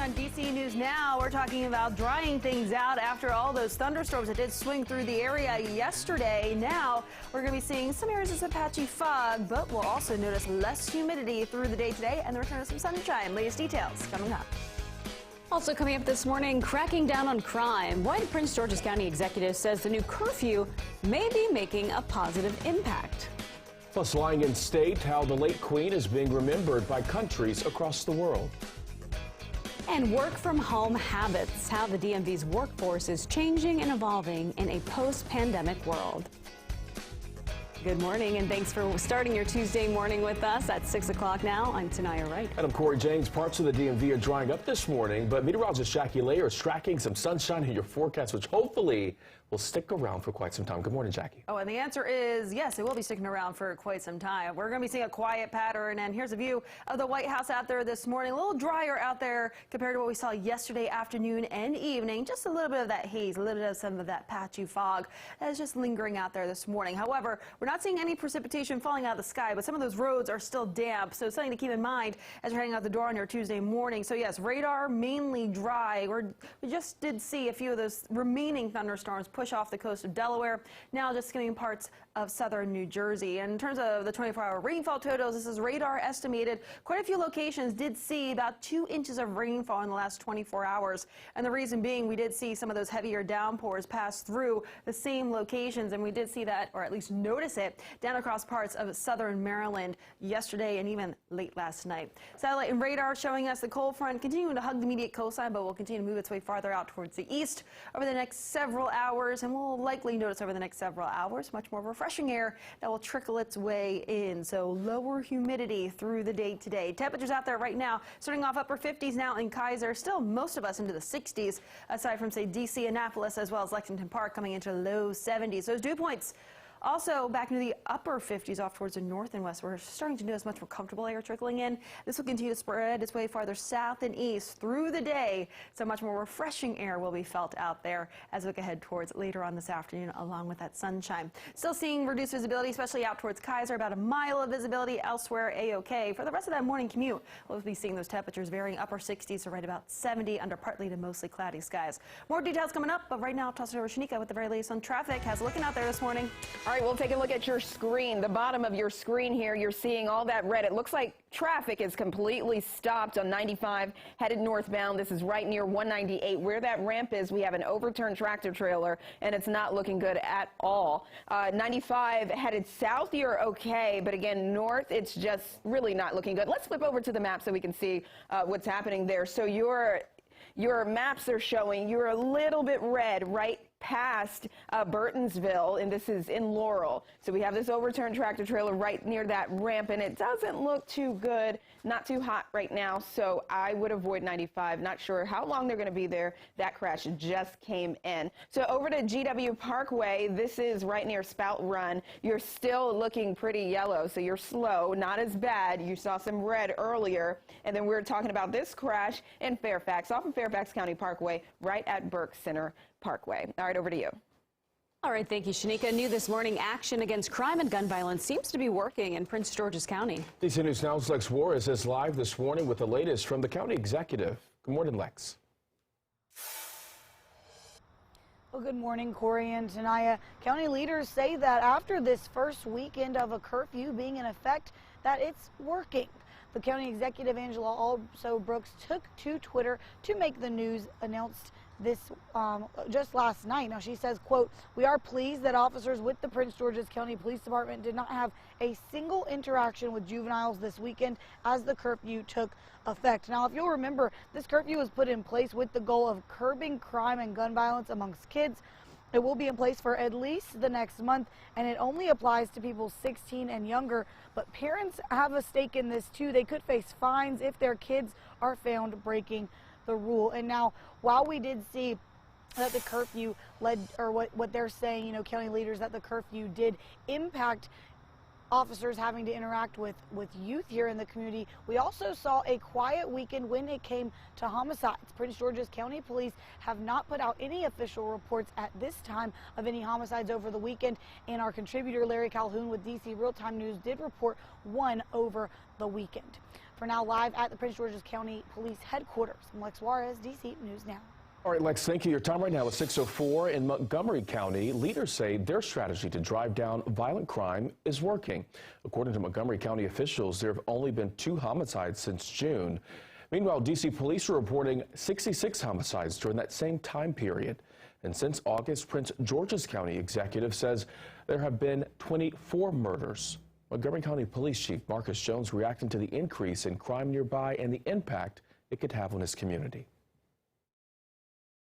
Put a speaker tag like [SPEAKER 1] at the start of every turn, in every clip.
[SPEAKER 1] on DC News Now. We're talking about drying things out after all those thunderstorms that did swing through the area yesterday. Now we're going to be seeing some areas of some patchy fog, but we'll also notice less humidity through the day today and the return of some sunshine. Latest details coming up. Also coming up this morning, cracking down on crime. One Prince George's County executive says the new curfew may be making a positive impact.
[SPEAKER 2] Plus, lying in state, how the late Queen is being remembered by countries across the world.
[SPEAKER 1] And work from home habits, how the DMV's workforce is changing and evolving in a post-pandemic world. Good morning, and thanks for starting your Tuesday morning with us at 6 o'clock now. I'm Tanaya Wright.
[SPEAKER 2] And I'm Corey James. Parts of the DMV are drying up this morning, but meteorologist Jackie Layer is tracking some sunshine in your forecast, which hopefully will stick around for quite some time. Good morning, Jackie.
[SPEAKER 1] Oh, and the answer is yes, it will be sticking around for quite some time. We're going to be seeing a quiet pattern, and here's a view of the White House out there this morning. A little drier out there compared to what we saw yesterday afternoon and evening. Just a little bit of that haze, a little bit of some of that patchy fog that is just lingering out there this morning. However, we're not seeing any precipitation falling out of the sky, but some of those roads are still damp, so something to keep in mind as you're heading out the door on your Tuesday morning. So yes, radar mainly dry. We just did see a few of those remaining thunderstorms push off the coast of Delaware, now just skimming parts of southern New Jersey. And in terms of the 24-hour rainfall totals, this is radar estimated. Quite a few locations did see about 2 inches of rainfall in the last 24 hours. And the reason being, we did see some of those heavier downpours pass through the same locations, and we did see that, or at least notice it, down across parts of southern Maryland yesterday and even late last night. Satellite and radar showing us the cold front continuing to hug the immediate coastline, but will continue to move its way farther out towards the east over the next several hours, and we'll likely notice over the next several hours much more refreshing air that will trickle its way in. So lower humidity through the day today. Temperatures out there right now starting off upper 50s now in Kaiser, still most of us into the 60s, aside from, say, DC, Annapolis, as well as Lexington Park coming into low 70s. Those dew points also back into the upper 50s off towards the north and west. We're starting to notice much more comfortable air trickling in. This will continue to spread its way farther south and east through the day, so much more refreshing air will be felt out there as we look ahead towards later on this afternoon, along with that sunshine. Still seeing reduced visibility, especially out towards Kaiser, about a mile of visibility. Elsewhere, A-OK. For the rest of that morning commute, we'll be seeing those temperatures varying upper 60s to right about 70 under partly to mostly cloudy skies. More details coming up, but right now I'll toss it over to Shanika with the very latest on traffic. How's it looking out there this morning?
[SPEAKER 3] All right, we'll take a look at your screen. The bottom of your screen here, you're seeing all that red. It looks like traffic is completely stopped on 95 headed northbound. This is right near 198. Where that ramp is, we have an overturned tractor trailer, and it's not looking good at all. 95 headed south, you're okay, but again, north, it's just really not looking good. Let's flip over to the map so we can see what's happening there. So your maps are showing you're a little bit red right past Burtonsville, and this is in Laurel. So we have this overturned tractor trailer right near that ramp, and it doesn't look too good, not too hot right now, so I would avoid 95. Not sure how long they're going to be there. That crash just came in. So over to GW Parkway, this is right near Spout Run. You're still looking pretty yellow, so you're slow, not as bad. You saw some red earlier, and then we're talking about this crash in Fairfax, off of Fairfax County Parkway, right at Burke Center Parkway. All right, over to you.
[SPEAKER 1] All right, thank you, Shanika. New this morning, action against crime and gun violence seems to be working in Prince George's County.
[SPEAKER 2] DC News Now's Lex Juarez is live this morning with the latest from the county executive. Good morning, Lex.
[SPEAKER 4] Well, good morning, Corey and Tanaya. County leaders say that after this first weekend of a curfew being in effect, that it's working. The county executive, Angela Also Brooks, took to Twitter to make the news, announced this just last night. Now, she says, quote, "We are pleased that officers with the Prince George's County Police Department did not have a single interaction with juveniles this weekend as the curfew took effect." Now, if you'll remember, this curfew was put in place with the goal of curbing crime and gun violence amongst kids. It will be in place for at least the next month, and it only applies to people 16 and younger. But parents have a stake in this, too. They could face fines if their kids are found breaking the rule. And now, while we did see that the curfew led, or what they're saying, you know, county leaders, that the curfew did impact officers having to interact with youth here in the community. We also saw a quiet weekend when it came to homicides. Prince George's County Police have not put out any official reports at this time of any homicides over the weekend, and our contributor Larry Calhoun with DC Real Time News did report one over the weekend. For now, live at the Prince George's County Police headquarters, I'm Lex Juarez, DC News Now.
[SPEAKER 2] All right, Lex, thank you. Your time right now is 6:04 in Montgomery County. Leaders say their strategy to drive down violent crime is working. According to Montgomery County officials, there have only been 2 homicides since June. Meanwhile, D.C. police are reporting 66 homicides during that same time period. And since August, Prince George's County executive says there have been 24 murders. Montgomery County Police Chief Marcus Jones reacting to the increase in crime nearby and the impact it could have on his community.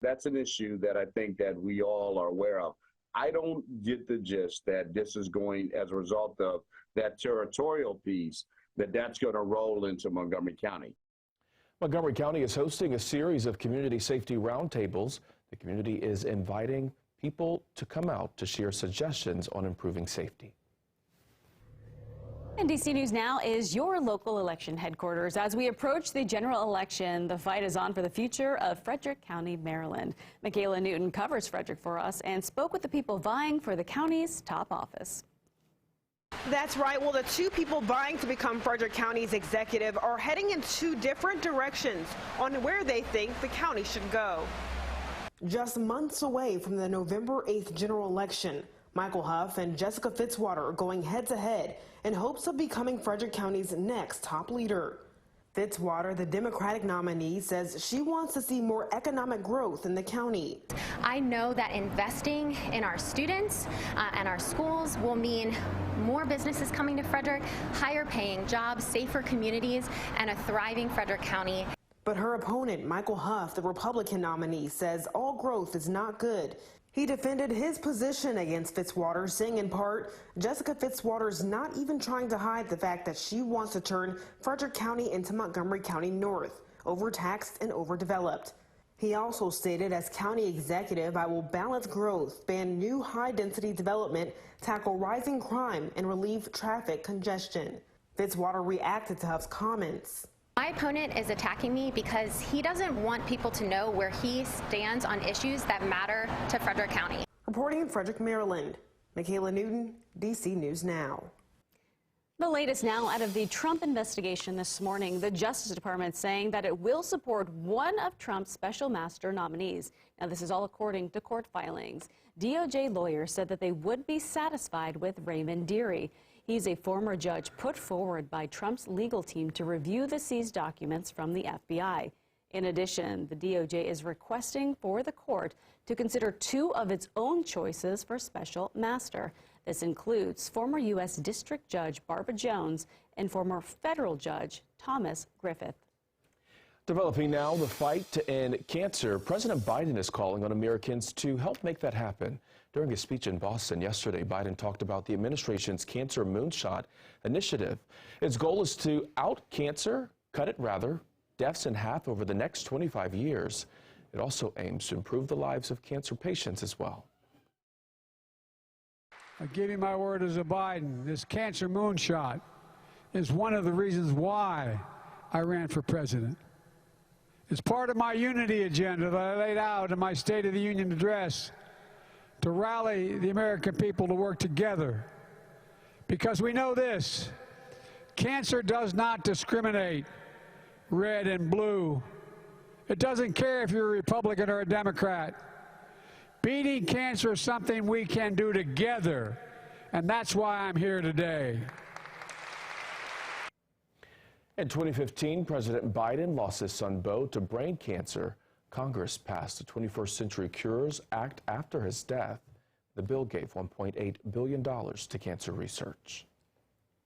[SPEAKER 5] That's an issue that I think that we all are aware of. I don't get the gist that this is going, as a result of that territorial piece, that's going to roll into Montgomery County.
[SPEAKER 2] Montgomery County is hosting a series of community safety roundtables. The community is inviting people to come out to share suggestions on improving safety.
[SPEAKER 1] And DC News Now is your local election headquarters. As we approach the general election, the fight is on for the future of Frederick County, Maryland. Michaela Newton covers Frederick for us and spoke with the people vying for the county's top office.
[SPEAKER 6] That's right. Well, the 2 people vying to become Frederick County's executive are heading in 2 different directions on where they think the county should go. Just months away from the November 8th general election, Michael Huff and Jessica Fitzwater are going head-to-head in hopes of becoming Frederick County's next top leader. Fitzwater, the Democratic nominee, says she wants to see more economic growth in the county.
[SPEAKER 7] I know that investing in our students and our schools will mean more businesses coming to Frederick, higher paying jobs, safer communities, and a thriving Frederick County.
[SPEAKER 6] But her opponent, Michael Huff, the Republican nominee, says all growth is not good. He defended his position against Fitzwater, saying in part, Jessica Fitzwater's not even trying to hide the fact that she wants to turn Frederick County into Montgomery County North, overtaxed and overdeveloped. He also stated, as county executive, I will balance growth, ban new high-density development, tackle rising crime, and relieve traffic congestion. Fitzwater reacted to Huff's comments.
[SPEAKER 7] My opponent is attacking me because he doesn't want people to know where he stands on issues that matter to Frederick County.
[SPEAKER 6] Reporting in Frederick, Maryland, Michaela Newton, DC News Now.
[SPEAKER 1] The latest now out of the Trump investigation this morning, the Justice Department saying that it will support one of Trump's special master nominees. Now, this is all according to court filings. DOJ lawyers said that they would be satisfied with Raymond Dearie. He's a former judge put forward by Trump's legal team to review the seized documents from the FBI. In addition, the DOJ is requesting for the court to consider 2 of its own choices for special master. This includes former U.S. District Judge Barbara Jones and former federal judge Thomas Griffith.
[SPEAKER 2] Developing now, the fight to end cancer. President Biden is calling on Americans to help make that happen. During a speech in Boston yesterday, Biden talked about the administration's Cancer Moonshot initiative. Its goal is to out cancer, deaths in half over the next 25 years. It also aims to improve the lives of cancer patients as well.
[SPEAKER 8] I give you my word as a Biden, this Cancer Moonshot is one of the reasons why I ran for president. It's part of my unity agenda that I laid out in my State of the Union address to rally the American people to work together. Because we know this, cancer does not discriminate red and blue. It doesn't care if you're a Republican or a Democrat. Beating cancer is something we can do together, and that's why I'm here today.
[SPEAKER 2] In 2015, President Biden lost his son Beau to brain cancer. Congress passed the 21st Century Cures Act after his death. The bill gave $1.8 billion to cancer research.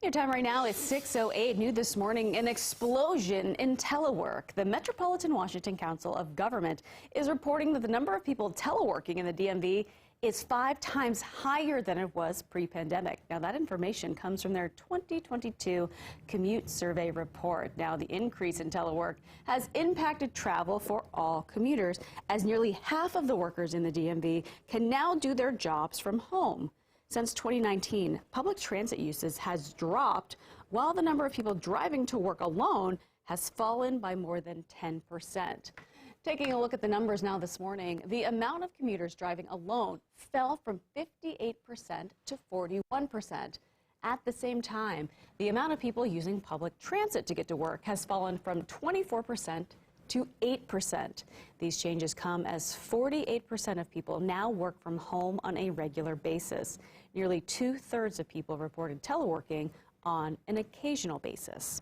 [SPEAKER 1] Your time right now is 6:08. New this morning, an explosion in telework. The Metropolitan Washington Council of Government is reporting that the number of people teleworking in the DMV is 5 times higher than it was pre-pandemic. Now, that information comes from their 2022 commute survey report. Now, the increase in telework has impacted travel for all commuters, as nearly half of the workers in the DMV can now do their jobs from home.
[SPEAKER 9] Since 2019, public transit usage has dropped, while the number of people driving to work alone has fallen by more than 10%. Taking a look at the numbers now this morning, the amount of commuters driving alone fell from 58% to 41%. At the same time, the amount of people using public transit to get to work has fallen from 24% to 8%. These changes come as 48% of people now work from home on a regular basis. Nearly 2/3 of people reported teleworking on an occasional basis.